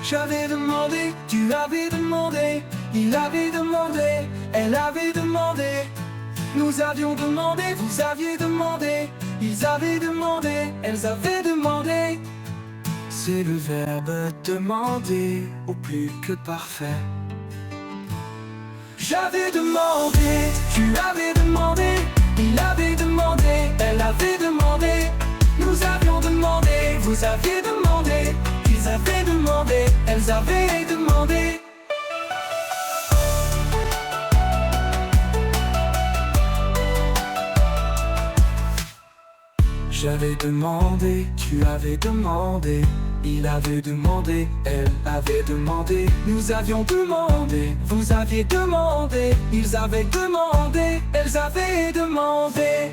J'avais demandé, tu avais demandé, il avait demandé, elle avait demandé. Nous avions demandé, vous aviez demandé, ils avaient demandé, elles avaient demandé. C'est le verbe demander au plus que parfait. J'avais demandé, tu avais demandé, il avait demandé, elle avait demandé. Nous avions demandé, vous aviez demandé, ils avaient demandé, elles avaient demandé. J'avais demandé, tu avais demandé, il avait demandé, elle avait demandé. Nous avions demandé, vous aviez demandé, ils avaient demandé, elles avaient demandé.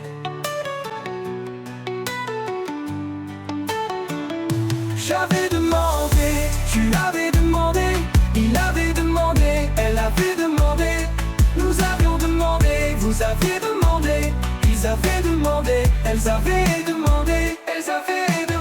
J'avais demandé, tu avais demandé, il avait demandé, elle avait demandé. Nous avions demandé, vous aviez demandé, ils avaient demandé, elles avaient demandé, elles avaient demandé.